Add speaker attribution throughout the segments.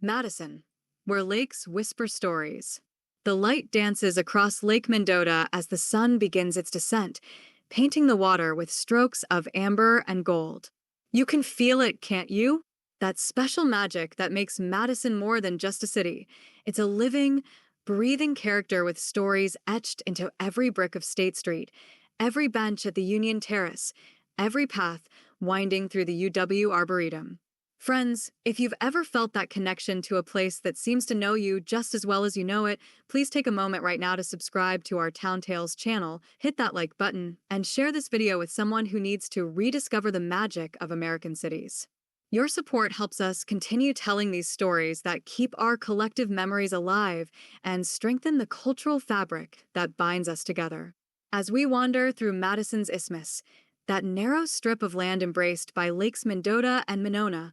Speaker 1: Madison, where lakes whisper stories. The light dances across Lake Mendota as the sun begins its descent, painting the water with strokes of amber and gold. You can feel it, can't you? That special magic that makes Madison more than just a city. It's a living, breathing character with stories etched into every brick of State Street, every bench at the Union Terrace, every path winding through the UW Arboretum. Friends, if you've ever felt that connection to a place that seems to know you just as well as you know it, please take a moment right now to subscribe to our Town Tales channel, hit that like button, and share this video with someone who needs to rediscover the magic of American cities. Your support helps us continue telling these stories that keep our collective memories alive and strengthen the cultural fabric that binds us together. As we wander through Madison's Isthmus, that narrow strip of land embraced by Lakes Mendota and Monona,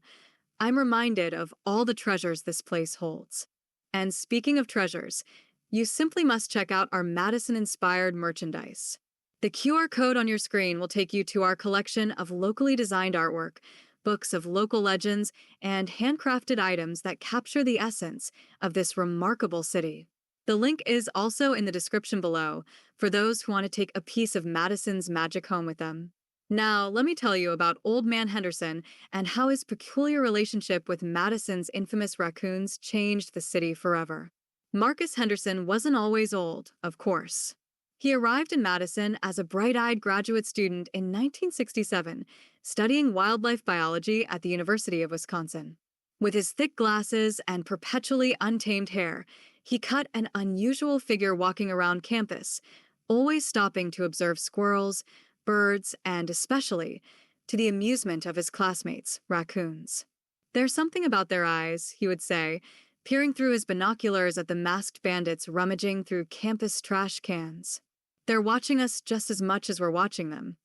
Speaker 1: I'm reminded of all the treasures this place holds. And speaking of treasures, you simply must check out our Madison-inspired merchandise. The QR code on your screen will take you to our collection of locally designed artwork, books of local legends, and handcrafted items that capture the essence of this remarkable city. The link is also in the description below for those who want to take a piece of Madison's magic home with them. Now, let me tell you about Old Man Henderson and how his peculiar relationship with Madison's infamous raccoons changed the city forever. Marcus Henderson wasn't always old, of course. He arrived in Madison as a bright-eyed graduate student in 1967, studying wildlife biology at the University of Wisconsin. With his thick glasses and perpetually untamed hair, he cut an unusual figure walking around campus, always stopping to observe squirrels, birds, and especially, to the amusement of his classmates, raccoons. There's something about their eyes, he would say, peering through his binoculars at the masked bandits rummaging through campus trash cans. They're watching us just as much as we're watching them.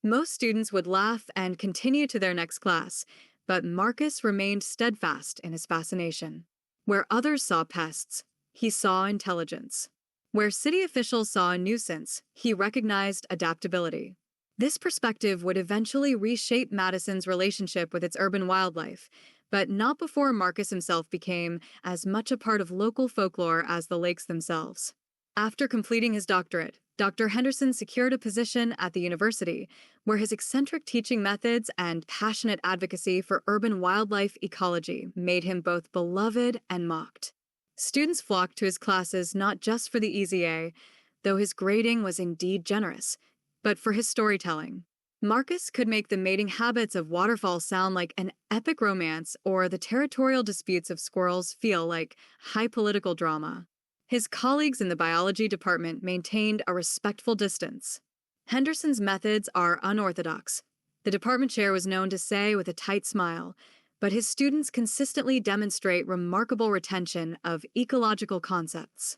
Speaker 1: Most students would laugh and continue to their next class, but Marcus remained steadfast in his fascination. Where others saw pests, he saw intelligence. Where city officials saw a nuisance, he recognized adaptability. This perspective would eventually reshape Madison's relationship with its urban wildlife, but not before Marcus himself became as much a part of local folklore as the lakes themselves. After completing his doctorate, Dr. Henderson secured a position at the university, where his eccentric teaching methods and passionate advocacy for urban wildlife ecology made him both beloved and mocked. Students flocked to his classes not just for the easy A, though his grading was indeed generous, but for his storytelling. Marcus could make the mating habits of waterfalls sound like an epic romance or the territorial disputes of squirrels feel like high political drama. His colleagues in the biology department maintained a respectful distance. Henderson's methods are unorthodox, the department chair was known to say with a tight smile, but his students consistently demonstrate remarkable retention of ecological concepts.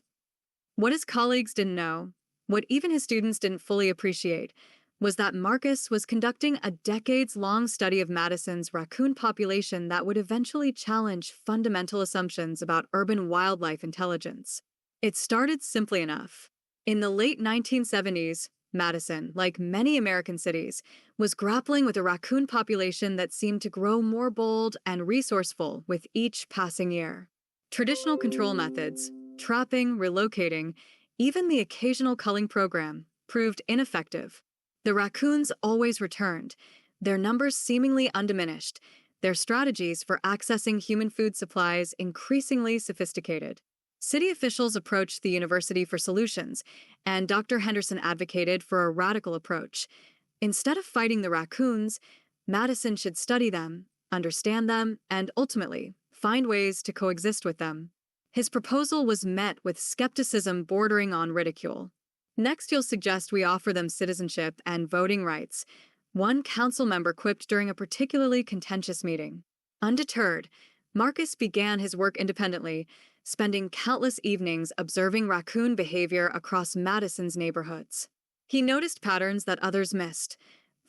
Speaker 1: What his colleagues didn't know, what even his students didn't fully appreciate, was that Marcus was conducting a decades-long study of Madison's raccoon population that would eventually challenge fundamental assumptions about urban wildlife intelligence. It started simply enough. In the late 1970s, Madison, like many American cities, was grappling with a raccoon population that seemed to grow more bold and resourceful with each passing year. Traditional control methods, trapping, relocating, even the occasional culling program, proved ineffective. The raccoons always returned, their numbers seemingly undiminished, their strategies for accessing human food supplies increasingly sophisticated. City officials approached the university for solutions, and Dr. Henderson advocated for a radical approach. Instead of fighting the raccoons, Madison should study them, understand them, and ultimately find ways to coexist with them. His proposal was met with skepticism bordering on ridicule. Next, you'll suggest we offer them citizenship and voting rights, one council member quipped during a particularly contentious meeting. Undeterred, Marcus began his work independently, spending countless evenings observing raccoon behavior across Madison's neighborhoods. He noticed patterns that others missed,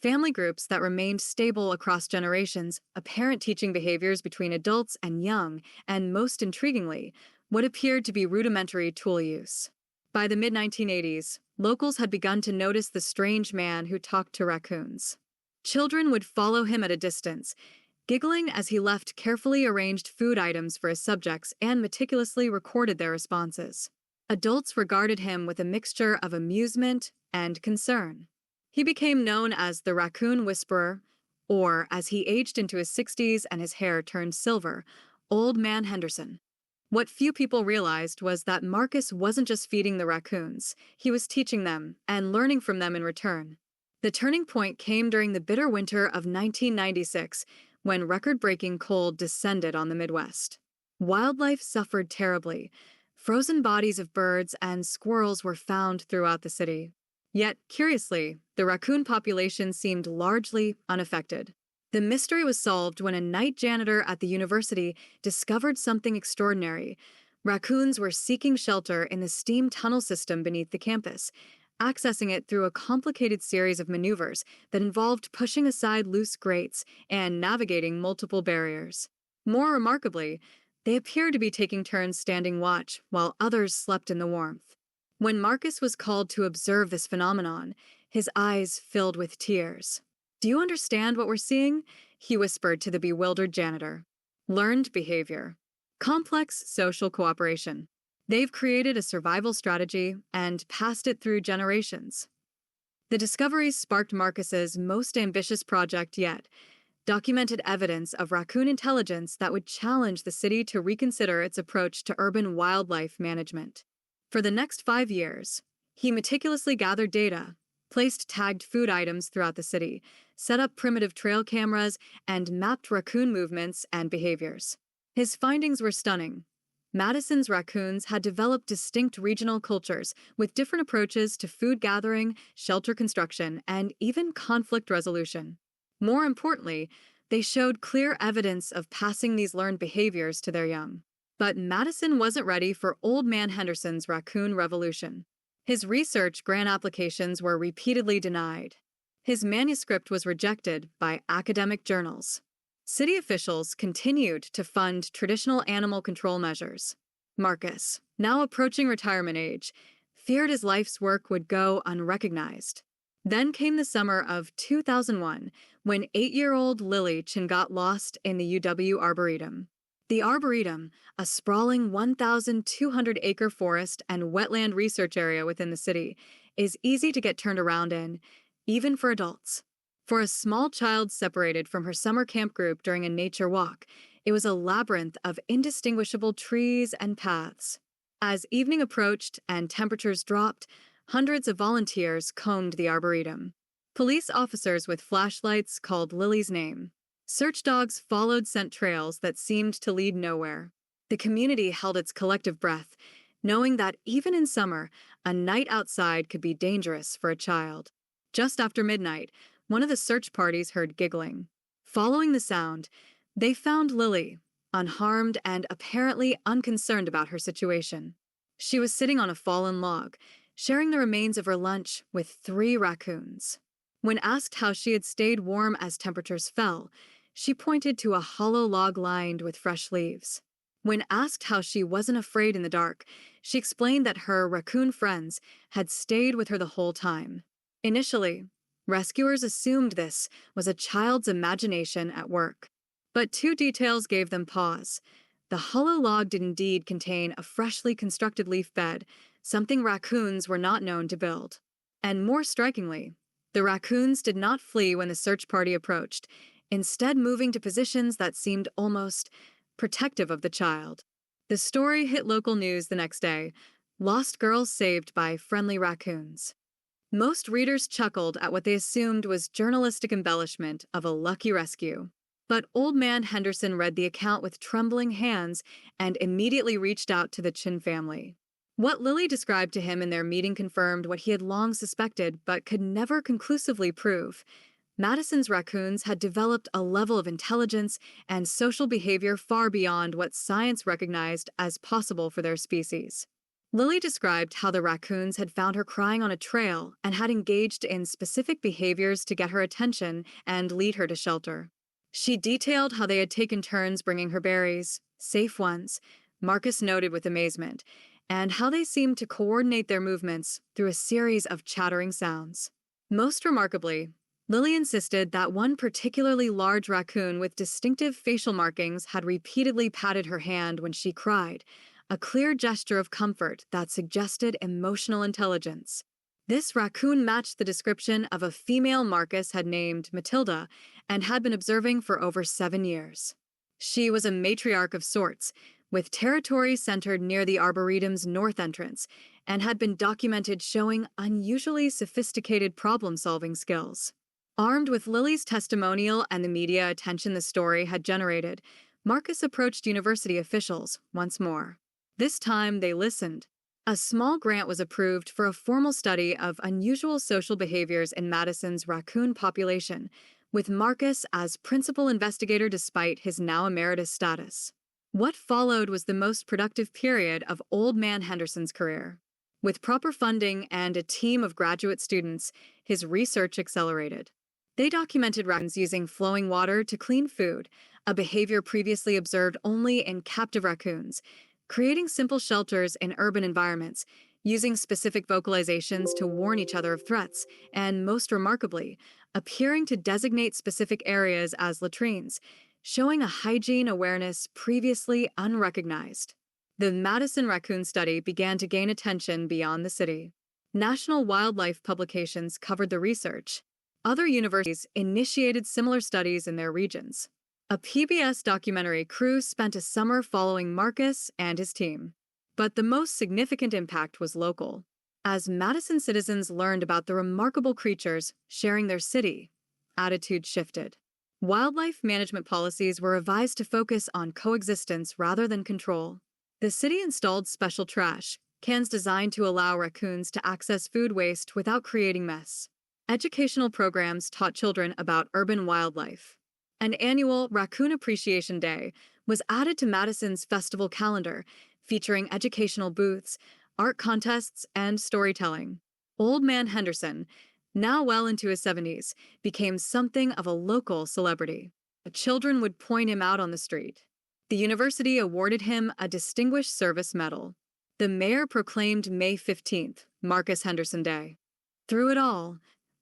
Speaker 1: family groups that remained stable across generations, apparent teaching behaviors between adults and young, and most intriguingly, what appeared to be rudimentary tool use. By the mid-1980s, locals had begun to notice the strange man who talked to raccoons. Children would follow him at a distance, giggling as he left carefully arranged food items for his subjects and meticulously recorded their responses. Adults regarded him with a mixture of amusement and concern. He became known as the Raccoon Whisperer, or, as he aged into his 60s and his hair turned silver, Old Man Henderson. What few people realized was that Marcus wasn't just feeding the raccoons, he was teaching them and learning from them in return. The turning point came during the bitter winter of 1996, when record-breaking cold descended on the Midwest. Wildlife suffered terribly. Frozen bodies of birds and squirrels were found throughout the city. Yet, curiously, the raccoon population seemed largely unaffected. The mystery was solved when a night janitor at the university discovered something extraordinary. Raccoons were seeking shelter in the steam tunnel system beneath the campus, accessing it through a complicated series of maneuvers that involved pushing aside loose grates and navigating multiple barriers. More remarkably, they appeared to be taking turns standing watch while others slept in the warmth. When Marcus was called to observe this phenomenon, his eyes filled with tears. "Do you understand what we're seeing?" he whispered to the bewildered janitor. "Learned behavior. Complex social cooperation. They've created a survival strategy and passed it through generations." The discoveries sparked Marcus's most ambitious project yet, documented evidence of raccoon intelligence that would challenge the city to reconsider its approach to urban wildlife management. For the next 5 years, he meticulously gathered data, placed tagged food items throughout the city, set up primitive trail cameras, and mapped raccoon movements and behaviors. His findings were stunning. Madison's raccoons had developed distinct regional cultures with different approaches to food gathering, shelter construction, and even conflict resolution. More importantly, they showed clear evidence of passing these learned behaviors to their young. But Madison wasn't ready for Old Man Henderson's raccoon revolution. His research grant applications were repeatedly denied. His manuscript was rejected by academic journals. City officials continued to fund traditional animal control measures. Marcus, now approaching retirement age, feared his life's work would go unrecognized. Then came the summer of 2001, when 8-year-old Lily Chin got lost in the UW Arboretum. The Arboretum, a sprawling 1,200-acre forest and wetland research area within the city, is easy to get turned around in, even for adults. For a small child separated from her summer camp group during a nature walk, it was a labyrinth of indistinguishable trees and paths. As evening approached and temperatures dropped, hundreds of volunteers combed the Arboretum. Police officers with flashlights called Lily's name. Search dogs followed scent trails that seemed to lead nowhere. The community held its collective breath, knowing that even in summer, a night outside could be dangerous for a child. Just after midnight, one of the search parties heard giggling. Following the sound, they found Lily, unharmed and apparently unconcerned about her situation. She was sitting on a fallen log, sharing the remains of her lunch with 3 raccoons. When asked how she had stayed warm as temperatures fell, she pointed to a hollow log lined with fresh leaves. When asked how she wasn't afraid in the dark, she explained that her raccoon friends had stayed with her the whole time. Initially, rescuers assumed this was a child's imagination at work. But 2 details gave them pause. The hollow log did indeed contain a freshly constructed leaf bed, something raccoons were not known to build. And more strikingly, the raccoons did not flee when the search party approached, instead moving to positions that seemed almost protective of the child. The story hit local news the next day. Lost girls saved by friendly raccoons. Most readers chuckled at what they assumed was journalistic embellishment of a lucky rescue. But Old Man Henderson read the account with trembling hands and immediately reached out to the Chin family. What Lily described to him in their meeting confirmed what he had long suspected but could never conclusively prove. Madison's raccoons had developed a level of intelligence and social behavior far beyond what science recognized as possible for their species. Lily described how the raccoons had found her crying on a trail and had engaged in specific behaviors to get her attention and lead her to shelter. She detailed how they had taken turns bringing her berries, safe ones, Marcus noted with amazement, and how they seemed to coordinate their movements through a series of chattering sounds. Most remarkably, Lily insisted that one particularly large raccoon with distinctive facial markings had repeatedly patted her hand when she cried, a clear gesture of comfort that suggested emotional intelligence. This raccoon matched the description of a female Marcus had named Matilda and had been observing for over 7 years. She was a matriarch of sorts, with territory centered near the Arboretum's north entrance, and had been documented showing unusually sophisticated problem-solving skills. Armed with Lily's testimonial and the media attention the story had generated, Marcus approached university officials once more. This time they listened. A small grant was approved for a formal study of unusual social behaviors in Madison's raccoon population, with Marcus as principal investigator despite his now emeritus status. What followed was the most productive period of Old Man Henderson's career. With proper funding and a team of graduate students, his research accelerated. They documented raccoons using flowing water to clean food, a behavior previously observed only in captive raccoons, creating simple shelters in urban environments, using specific vocalizations to warn each other of threats, and most remarkably, appearing to designate specific areas as latrines, showing a hygiene awareness previously unrecognized. The Madison Raccoon Study began to gain attention beyond the city. National wildlife publications covered the research. Other universities initiated similar studies in their regions. A PBS documentary crew spent a summer following Marcus and his team. But the most significant impact was local. As Madison citizens learned about the remarkable creatures sharing their city, attitudes shifted. Wildlife management policies were revised to focus on coexistence rather than control. The city installed special trash, cans designed to allow raccoons to access food waste without creating mess. Educational programs taught children about urban wildlife. An annual Raccoon Appreciation Day was added to Madison's festival calendar, featuring educational booths, art contests, and storytelling. Old Man Henderson, now well into his 70s, became something of a local celebrity. Children would point him out on the street. The university awarded him a Distinguished Service Medal. The mayor proclaimed May 15th, Marcus Henderson Day. Through it all,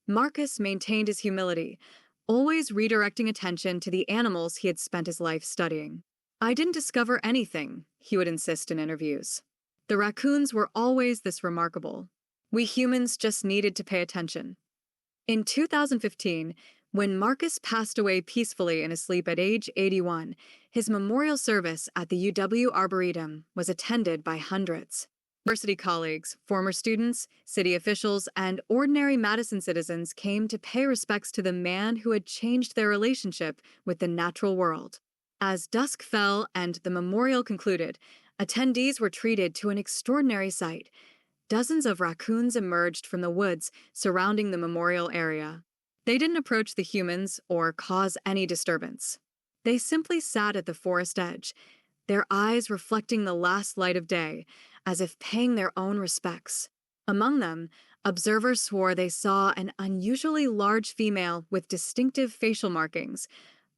Speaker 1: Marcus maintained his humility, always redirecting attention to the animals he had spent his life studying. "I didn't discover anything," he would insist in interviews. "The raccoons were always this remarkable. We humans just needed to pay attention." In 2015, when Marcus passed away peacefully in his sleep at age 81, his memorial service at the UW Arboretum was attended by hundreds. University colleagues, former students, city officials, and ordinary Madison citizens came to pay respects to the man who had changed their relationship with the natural world. As dusk fell and the memorial concluded, attendees were treated to an extraordinary sight. Dozens of raccoons emerged from the woods surrounding the memorial area. They didn't approach the humans or cause any disturbance. They simply sat at the forest edge, their eyes reflecting the last light of day, as if paying their own respects. Among them, observers swore they saw an unusually large female with distinctive facial markings,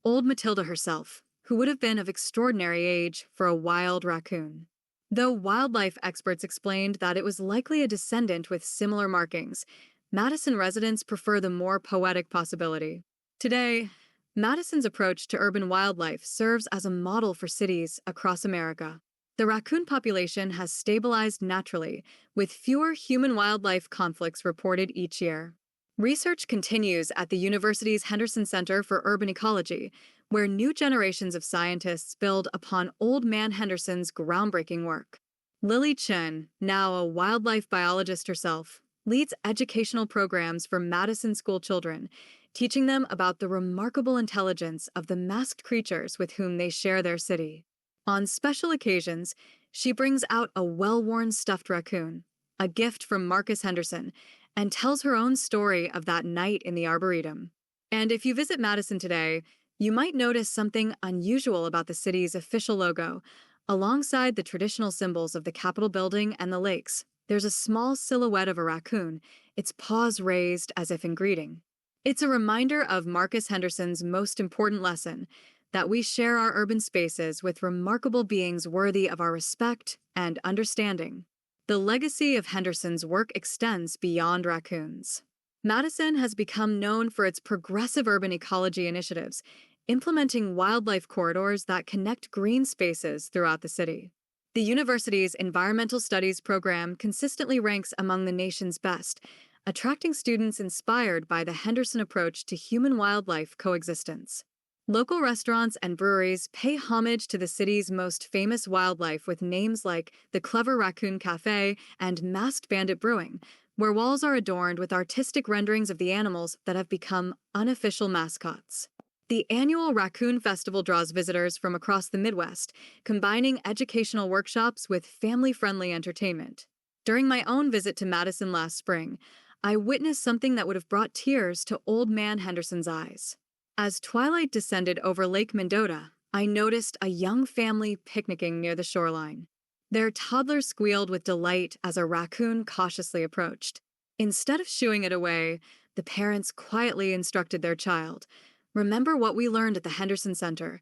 Speaker 1: old Matilda herself, who would have been of extraordinary age for a wild raccoon. Though wildlife experts explained that it was likely a descendant with similar markings, Madison residents prefer the more poetic possibility. Today, Madison's approach to urban wildlife serves as a model for cities across America. The raccoon population has stabilized naturally, with fewer human-wildlife conflicts reported each year. Research continues at the university's Henderson Center for Urban Ecology, where new generations of scientists build upon Old Man Henderson's groundbreaking work. Lily Chen, now a wildlife biologist herself, leads educational programs for Madison school children, teaching them about the remarkable intelligence of the masked creatures with whom they share their city. On special occasions, she brings out a well-worn stuffed raccoon, a gift from Marcus Henderson, and tells her own story of that night in the Arboretum. And if you visit Madison today, you might notice something unusual about the city's official logo. Alongside the traditional symbols of the Capitol building and the lakes, there's a small silhouette of a raccoon, its paws raised as if in greeting. It's a reminder of Marcus Henderson's most important lesson, that we share our urban spaces with remarkable beings worthy of our respect and understanding. The legacy of Henderson's work extends beyond raccoons. Madison has become known for its progressive urban ecology initiatives, implementing wildlife corridors that connect green spaces throughout the city. The university's environmental studies program consistently ranks among the nation's best, attracting students inspired by the Henderson approach to human-wildlife coexistence. Local restaurants and breweries pay homage to the city's most famous wildlife with names like the Clever Raccoon Cafe and Masked Bandit Brewing, where walls are adorned with artistic renderings of the animals that have become unofficial mascots. The annual Raccoon Festival draws visitors from across the Midwest, combining educational workshops with family-friendly entertainment. During my own visit to Madison last spring, I witnessed something that would have brought tears to Old Man Henderson's eyes. As twilight descended over Lake Mendota, I noticed a young family picnicking near the shoreline. Their toddler squealed with delight as a raccoon cautiously approached. Instead of shooing it away, the parents quietly instructed their child, "Remember what we learned at the Henderson Center.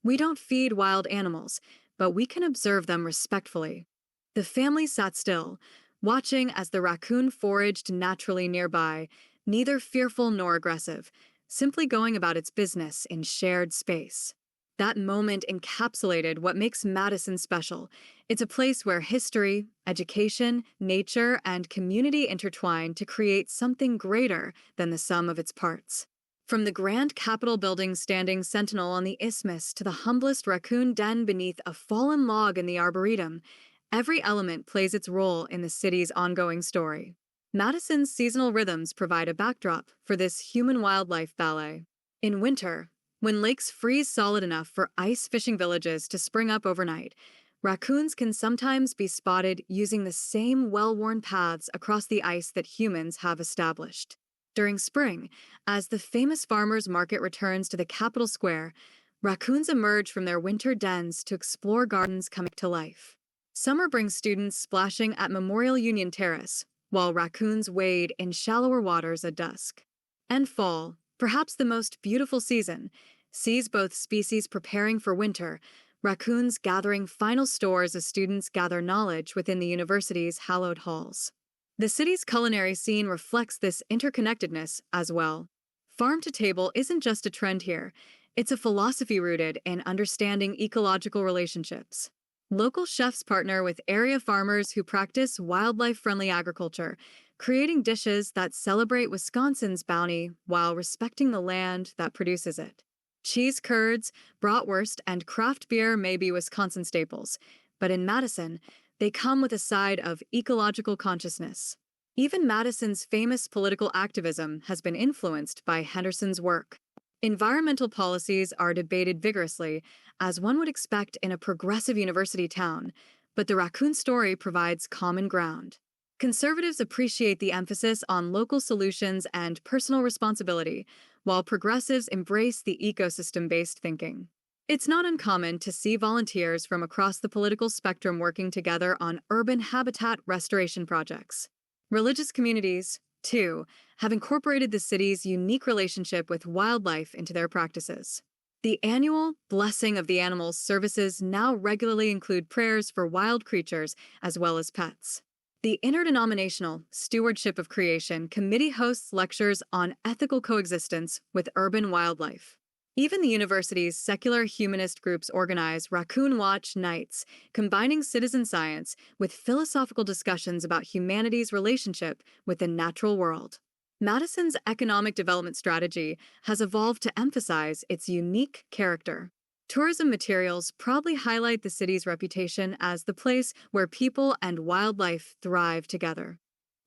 Speaker 1: We don't feed wild animals, but we can observe them respectfully." The family sat still, watching as the raccoon foraged naturally nearby, neither fearful nor aggressive, simply going about its business in shared space. That moment encapsulated what makes Madison special. It's a place where history, education, nature, and community intertwine to create something greater than the sum of its parts. From the grand Capitol building standing sentinel on the isthmus to the humblest raccoon den beneath a fallen log in the Arboretum, every element plays its role in the city's ongoing story. Madison's seasonal rhythms provide a backdrop for this human-wildlife ballet. In winter, when lakes freeze solid enough for ice fishing villages to spring up overnight, raccoons can sometimes be spotted using the same well-worn paths across the ice that humans have established. During spring, as the famous farmers' market returns to the Capitol Square, raccoons emerge from their winter dens to explore gardens coming to life. Summer brings students splashing at Memorial Union Terrace, while raccoons wade in shallower waters at dusk. And fall, perhaps the most beautiful season, sees both species preparing for winter, raccoons gathering final stores as students gather knowledge within the university's hallowed halls. The city's culinary scene reflects this interconnectedness as well. Farm to table isn't just a trend here, it's a philosophy rooted in understanding ecological relationships. Local chefs partner with area farmers who practice wildlife-friendly agriculture, creating dishes that celebrate Wisconsin's bounty while respecting the land that produces it. Cheese curds, bratwurst, and craft beer may be Wisconsin staples, but in Madison, they come with a side of ecological consciousness. Even Madison's famous political activism has been influenced by Henderson's work. Environmental policies are debated vigorously, as one would expect in a progressive university town, but the raccoon story provides common ground. Conservatives appreciate the emphasis on local solutions and personal responsibility, while progressives embrace the ecosystem-based thinking. It's not uncommon to see volunteers from across the political spectrum working together on urban habitat restoration projects. Religious communities, too, have incorporated the city's unique relationship with wildlife into their practices. The annual Blessing of the Animals services now regularly include prayers for wild creatures as well as pets. The Interdenominational Stewardship of Creation Committee hosts lectures on ethical coexistence with urban wildlife. Even the university's secular humanist groups organize Raccoon Watch Nights, combining citizen science with philosophical discussions about humanity's relationship with the natural world. Madison's economic development strategy has evolved to emphasize its unique character. Tourism materials proudly highlight the city's reputation as the place where people and wildlife thrive together.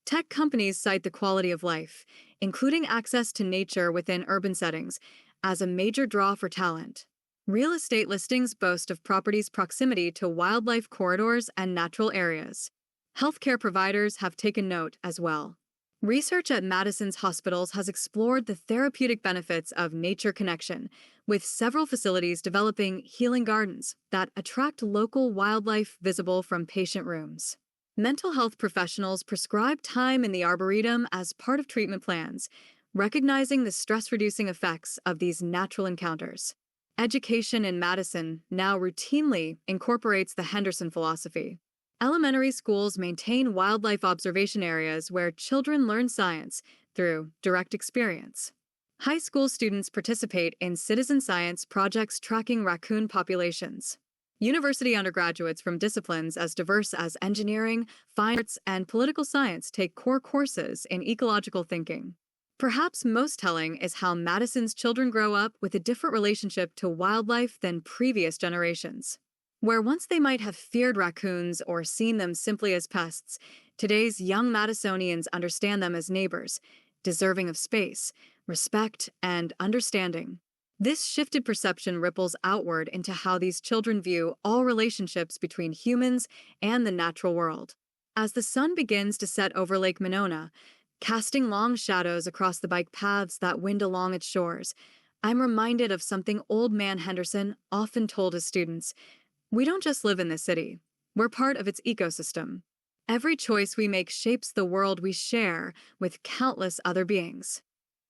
Speaker 1: Tech companies cite the quality of life, including access to nature within urban settings, as a major draw for talent. Real estate listings boast of properties' proximity to wildlife corridors and natural areas. Healthcare providers have taken note as well. Research at Madison's hospitals has explored the therapeutic benefits of nature connection, with several facilities developing healing gardens that attract local wildlife visible from patient rooms. Mental health professionals prescribe time in the Arboretum as part of treatment plans, recognizing the stress-reducing effects of these natural encounters. Education in Madison now routinely incorporates the Henderson philosophy. Elementary schools maintain wildlife observation areas where children learn science through direct experience. High school students participate in citizen science projects tracking raccoon populations. University undergraduates from disciplines as diverse as engineering, fine arts, and political science take core courses in ecological thinking. Perhaps most telling is how Madison's children grow up with a different relationship to wildlife than previous generations. Where once they might have feared raccoons or seen them simply as pests, today's young Madisonians understand them as neighbors, deserving of space, respect, and understanding. This shifted perception ripples outward into how these children view all relationships between humans and the natural world. As the sun begins to set over Lake Monona, casting long shadows across the bike paths that wind along its shores, I'm reminded of something Old Man Henderson often told his students. We don't just live in the city, we're part of its ecosystem. Every choice we make shapes the world we share with countless other beings.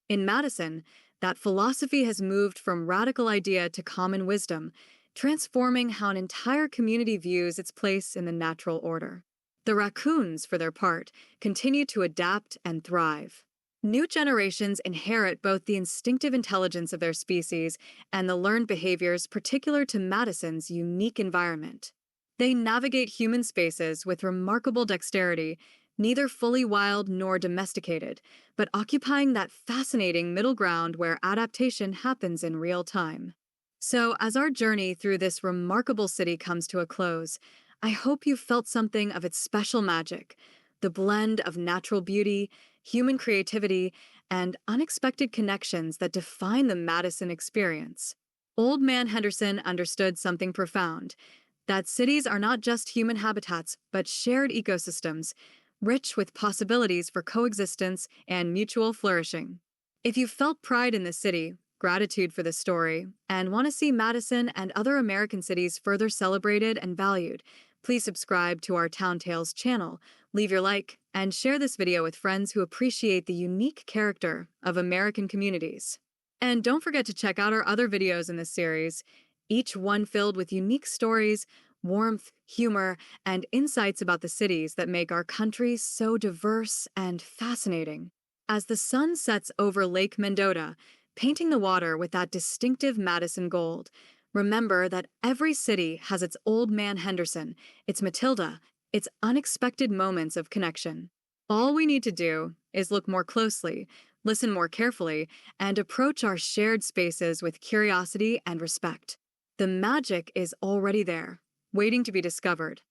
Speaker 1: In Madison, that philosophy has moved from radical idea to common wisdom, transforming how an entire community views its place in the natural order. The raccoons, for their part, continue to adapt and thrive. New generations inherit both the instinctive intelligence of their species and the learned behaviors particular to Madison's unique environment. They navigate human spaces with remarkable dexterity, neither fully wild nor domesticated, but occupying that fascinating middle ground where adaptation happens in real time. So, as our journey through this remarkable city comes to a close, I hope you felt something of its special magic, the blend of natural beauty, human creativity, and unexpected connections that define the Madison experience. Old Man Henderson understood something profound, that cities are not just human habitats, but shared ecosystems, rich with possibilities for coexistence and mutual flourishing. If you felt pride in the city, gratitude for the story, and want to see Madison and other American cities further celebrated and valued, please subscribe to our Town Tales channel, leave your like, and share this video with friends who appreciate the unique character of American communities. And don't forget to check out our other videos in this series, each one filled with unique stories, warmth, humor, and insights about the cities that make our country so diverse and fascinating. As the sun sets over Lake Mendota, painting the water with that distinctive Madison gold, remember that every city has its Old Man Henderson, its Matilda, its unexpected moments of connection. All we need to do is look more closely, listen more carefully, and approach our shared spaces with curiosity and respect. The magic is already there, waiting to be discovered.